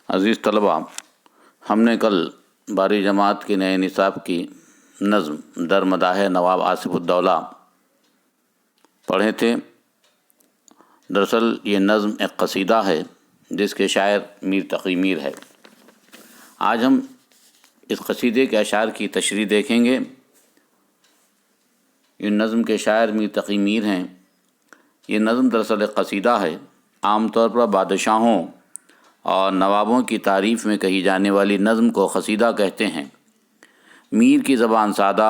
عزیز طلباء، ہم نے کل 12 جماعت کے نئے نصاب کی نظم در مداح نواب آصف الدولہ پڑھے تھے۔ دراصل یہ نظم ایک قصیدہ ہے جس کے شاعر میر تقی میر ہے۔ آج ہم اس قصیدے کے اشعار کی تشریح دیکھیں گے۔ یہ نظم کے شاعر میر تقی میر ہیں۔ یہ نظم دراصل ایک قصیدہ ہے۔ عام طور پر بادشاہوں اور نوابوں کی تعریف میں کہی جانے والی نظم کو قصیدہ کہتے ہیں۔ میر کی زبان سادہ،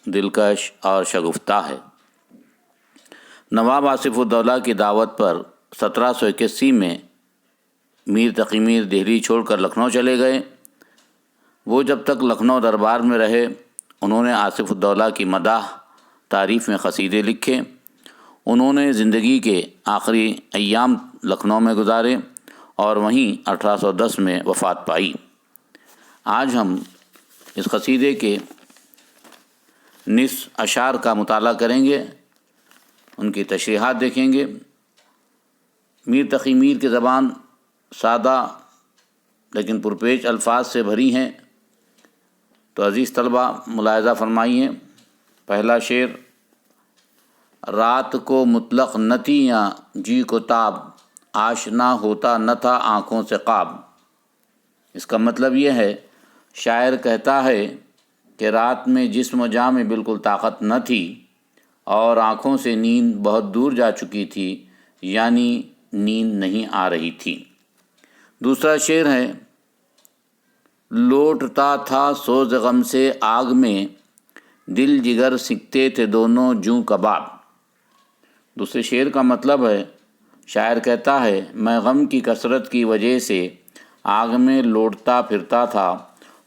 دلکش اور شگفتہ ہے۔ نواب آصف الدولہ کی دعوت پر 1781 میں میر تقی میر دہلی چھوڑ کر لکھنؤ چلے گئے۔ وہ جب تک لکھنؤ دربار میں رہے انہوں نے آصف الدولہ کی مداح تعریف میں قصیدے لکھے۔ انہوں نے زندگی کے آخری ایام لکھنؤ میں گزارے اور وہیں 1810 میں وفات پائی۔ آج ہم اس قصیدے کے نصف اشعار کا مطالعہ کریں گے، ان کی تشریحات دیکھیں گے۔ میر تقی میر کی زبان سادہ لیکن پرپیچ الفاظ سے بھری ہیں، تو عزیز طلباء ملاحظہ فرمائیے۔ پہلا شعر: رات کو مطلق نہ تھی یا جی کو تاب، آشنا ہوتا نہ تھا آنکھوں سے خواب۔ اس کا مطلب یہ ہے، شاعر کہتا ہے کہ رات میں جسم و جاں میں بالکل طاقت نہ تھی اور آنکھوں سے نیند بہت دور جا چکی تھی، یعنی نیند نہیں آ رہی تھی۔ دوسرا شعر ہے: لوٹتا تھا سوز غم سے آگ میں، دل جگر سکتے تھے دونوں جوں کباب۔ دوسرے شعر کا مطلب ہے، شاعر کہتا ہے میں غم کی کثرت کی وجہ سے آگ میں لوٹتا پھرتا تھا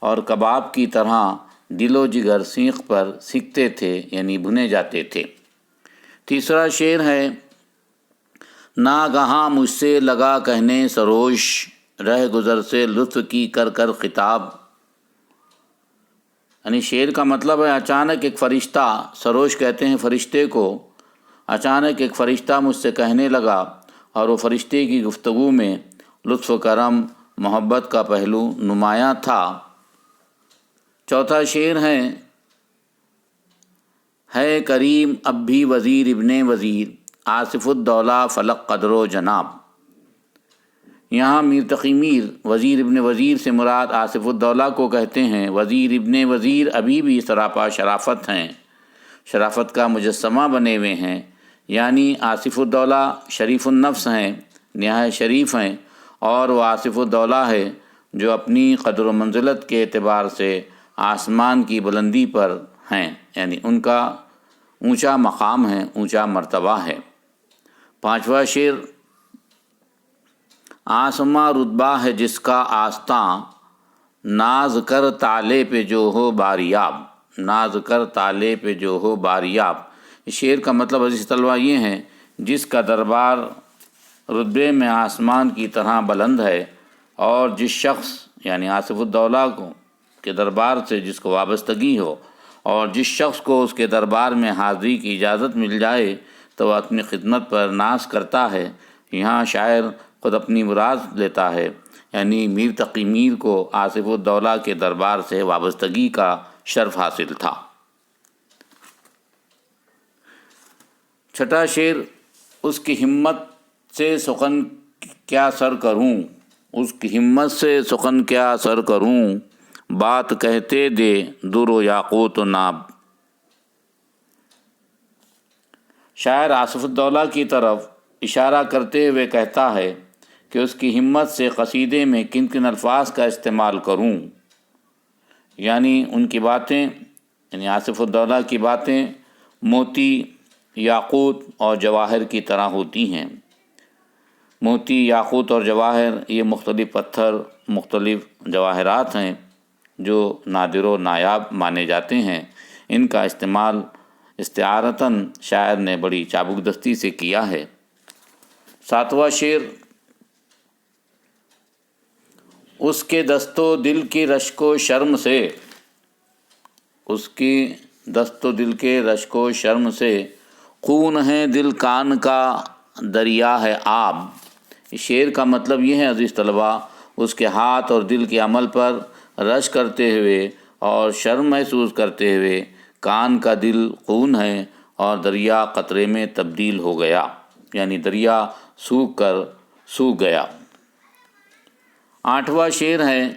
اور کباب کی طرح دل و جگر سینخ پر سکتے تھے، یعنی بھنے جاتے تھے۔ تیسرا شعر ہے: ناگہاں مجھ سے لگا کہنے سروش، رہ گزر سے لطف کی کر کر خطاب۔ یعنی شعر کا مطلب ہے اچانک ایک فرشتہ، سروش کہتے ہیں فرشتے کو، اچانک ایک فرشتہ مجھ سے کہنے لگا اور وہ فرشتے کی گفتگو میں لطف و کرم، محبت کا پہلو نمایاں تھا۔ چوتھا شعر ہے کریم اب بھی وزیر ابن وزیر، آصف الدولہ فلک قدر و جناب۔ یہاں میر تقی میر وزیر ابن وزیر سے مراد آصف الدولہ کو کہتے ہیں۔ وزیر ابن وزیر ابھی بھی سراپا شرافت ہیں، شرافت کا مجسمہ بنے ہوئے ہیں، یعنی آصف الدولہ شریف النفس ہیں، نہایت شریف ہیں، اور وہ آصف الدولہ ہے جو اپنی قدر و منزلت کے اعتبار سے آسمان کی بلندی پر ہیں، یعنی ان کا اونچا مقام ہے، اونچا مرتبہ ہے۔ پانچواں شعر: آسماں رتبہ ہے جس کا آستاں، ناز کر تالے پہ جو ہو باریاب، ناز کر تالے پہ جو ہو باریاب۔ اس شعر کا مطلب عزیز طلبہ یہ ہے، جس کا دربار رتبے میں آسمان کی طرح بلند ہے اور جس شخص یعنی آصف الدولہ کے دربار سے جس کو وابستگی ہو اور جس شخص کو اس کے دربار میں حاضری کی اجازت مل جائے تو وہ اپنی خدمت پر ناز کرتا ہے۔ یہاں شاعر خود اپنی مراد لیتا ہے، یعنی میر تقی میر کو آصف الدولہ کے دربار سے وابستگی کا شرف حاصل تھا۔ چھٹا شعر: اس کی ہمت سے سخن کیا سر کروں، اس کی ہمت سے سخن کیا سر کروں، بات کہتے دے در و یاقوت و ناب۔ شاعر آصف الدولہ کی طرف اشارہ کرتے ہوئے کہتا ہے کہ اس کی ہمت سے قصیدے میں کن کن الفاظ کا استعمال کروں، یعنی ان کی باتیں، یعنی آصف الدولہ کی باتیں موتی، یاقوت اور جواہر کی طرح ہوتی ہیں۔ موتی، یاقوت اور جواہر یہ مختلف پتھر، مختلف جواہرات ہیں جو نادر و نایاب مانے جاتے ہیں۔ ان کا استعمال استعارتاً شاعر نے بڑی چابک دستی سے کیا ہے۔ ساتواں شعر: اس کے دست و دل کی رشک و شرم سے، اس کی دست و دل کے رشک و شرم سے، خون ہے دل کان کا دریا ہے آب۔ اس شعر کا مطلب یہ ہے عزیز طلباء، اس کے ہاتھ اور دل کے عمل پر رش کرتے ہوئے اور شرم محسوس کرتے ہوئے کان کا دل خون ہے اور دریا قطرے میں تبدیل ہو گیا، یعنی دریا سوکھ گیا۔ 8واں شعر ہے،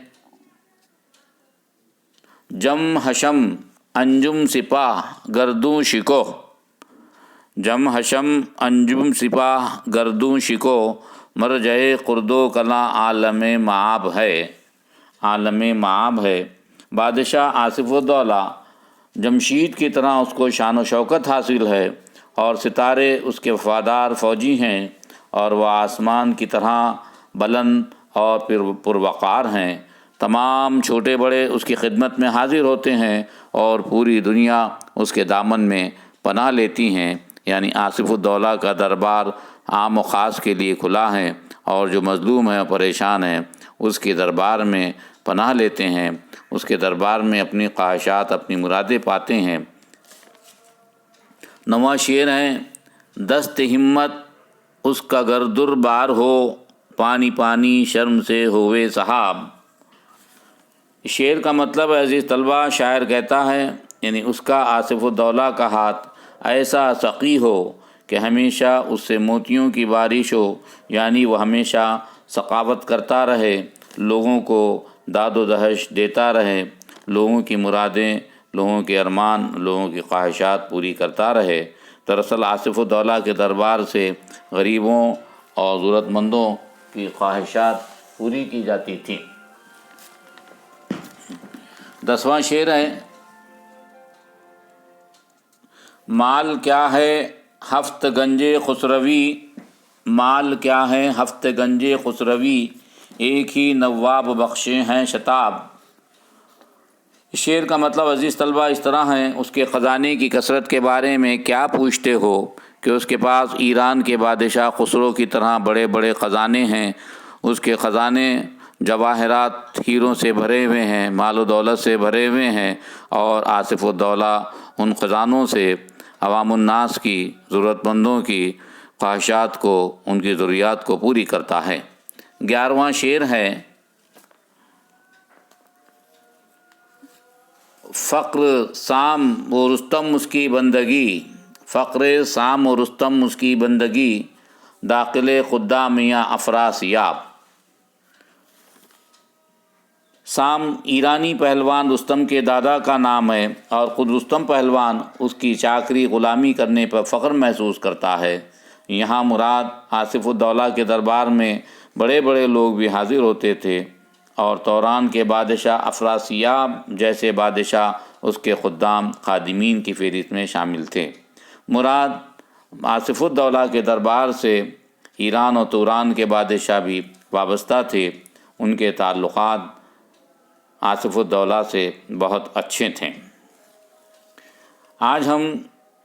جم حشم انجم سپاہ گردوں شکو، جم حشم انجم سپاہ گردوں شکو، مرجع قرد و کلاں عالم معاب ہے، عالم معاب ہے۔ بادشاہ آصف الدولہ جمشید کی طرح اس کو شان و شوکت حاصل ہے اور ستارے اس کے وفادار فوجی ہیں، اور وہ آسمان کی طرح بلند اور پروقار ہیں۔ تمام چھوٹے بڑے اس کی خدمت میں حاضر ہوتے ہیں اور پوری دنیا اس کے دامن میں پناہ لیتی ہیں، یعنی آصف الدولہ کا دربار عام و خاص کے لیے کھلا ہے، اور جو مظلوم ہیں اور پریشان ہیں اس کے دربار میں پناہ لیتے ہیں، اس کے دربار میں اپنی خواہشات، اپنی مرادیں پاتے ہیں۔ 9واں شعر ہے، دست ہمت اس کا گردر بار ہو، پانی پانی شرم سے ہوئے صحاب۔ شعر کا مطلب ہے عزیز طلبہ، شاعر کہتا ہے یعنی اس کا آصف الدولہ کا ہاتھ ایسا سقی ہو کہ ہمیشہ اس سے موتیوں کی بارش ہو، یعنی وہ ہمیشہ سخاوت کرتا رہے، لوگوں کو داد و دہش دیتا رہے، لوگوں کی مرادیں، لوگوں کے ارمان، لوگوں کی خواہشات پوری کرتا رہے۔ دراصل آصف الدولہ کے دربار سے غریبوں اور ضرورت مندوں کی خواہشات پوری کی جاتی تھیں۔ 10واں شعر ہے، مال کیا ہے ہفت گنج خسروی، مال کیا ہے ہفت گنج خسروی، ایک ہی نواب بخشے ہیں شتاب۔ شعر کا مطلب عزیز طلبہ اس طرح ہے، اس کے خزانے کی کثرت کے بارے میں کیا پوچھتے ہو کہ اس کے پاس ایران کے بادشاہ خسرو کی طرح بڑے بڑے خزانے ہیں، اس کے خزانے جواہرات ہیروں سے بھرے ہوئے ہیں، مال و دولت سے بھرے ہوئے ہیں، اور آصف الدولہ ان خزانوں سے عوام الناس کی، ضرورت مندوں کی خواہشات کو، ان کی ضروریات کو پوری کرتا ہے۔ 11واں شعر ہے، فقر سام و رستم اس کی بندگی، فقر سام و رستم اس کی بندگی، داخل خدام میاں افراسیاب۔ سام ایرانی پہلوان رستم کے دادا کا نام ہے، اور خود رستم پہلوان اس کی چاکری غلامی کرنے پر فخر محسوس کرتا ہے۔ یہاں مراد آصف الدولہ کے دربار میں بڑے بڑے لوگ بھی حاضر ہوتے تھے، اور توران کے بادشاہ افراسیاب جیسے بادشاہ اس کے خدام خادمین کی فہرست میں شامل تھے۔ مراد آصف الدولہ کے دربار سے ایران اور توران کے بادشاہ بھی وابستہ تھے، ان کے تعلقات آصف الدولہ سے بہت اچھے تھے۔ آج ہم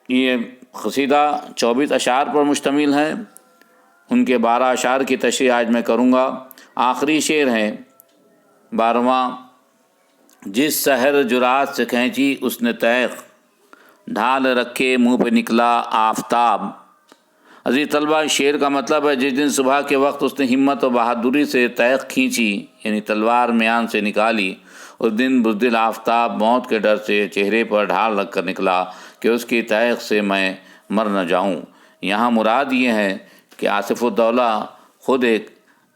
یہ قصیدہ 24 اشعار پر مشتمل ہے، ان کے 12 اشعار کی تشریح آج میں کروں گا۔ آخری شعر ہے 12واں، جس سحر جرات سے کھینچی اس نے تیغ، ڈھال رکھے منہ پہ نکلا آفتاب۔ عزیز طلبہ، شعر کا مطلب ہے جس دن صبح کے وقت اس نے ہمت و بہادری سے تیغ کھینچی، یعنی تلوار میان سے نکالی، اس دن بزدل آفتاب موت کے ڈر سے چہرے پر ڈھال رکھ کر نکلا کہ اس کی تیغ سے میں مر نہ جاؤں۔ یہاں مراد یہ ہے کہ آصف الدولہ خود ایک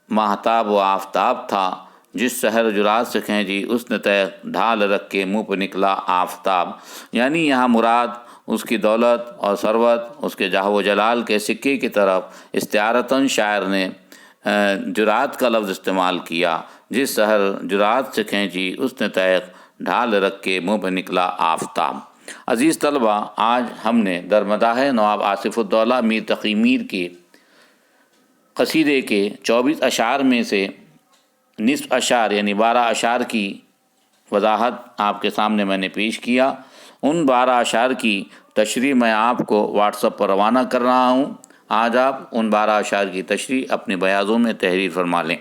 ماہتاب و آفتاب تھا، جس سحر جرات سے کھینچی اس نے تیغ، ڈھال رکھ کے منہ پہ نکلا آفتاب، یعنی یہاں مراد اس کی دولت اور ثروت، اس کے جاہ و جلال کے سکے کی طرف استعارتاً شاعر نے جرات کا لفظ استعمال کیا، جس سحر جرات سے کھینچی اس نے تیغ، ڈھال رکھ کے منہ پہ نکلا آفتاب۔ عزیز طلبہ، آج ہم نے درمداح نواب آصف الدولہ میر تقی میر کے قصیدے کے 24 اشعار میں سے نصف اشعار یعنی 12 اشعار کی وضاحت آپ کے سامنے میں نے پیش کیا۔ ان 12 اشعار کی تشریح میں آپ کو واٹس ایپ پر روانہ کر رہا ہوں۔ آج آپ ان 12 اشعار کی تشریح اپنے بیاضوں میں تحریر فرما لیں۔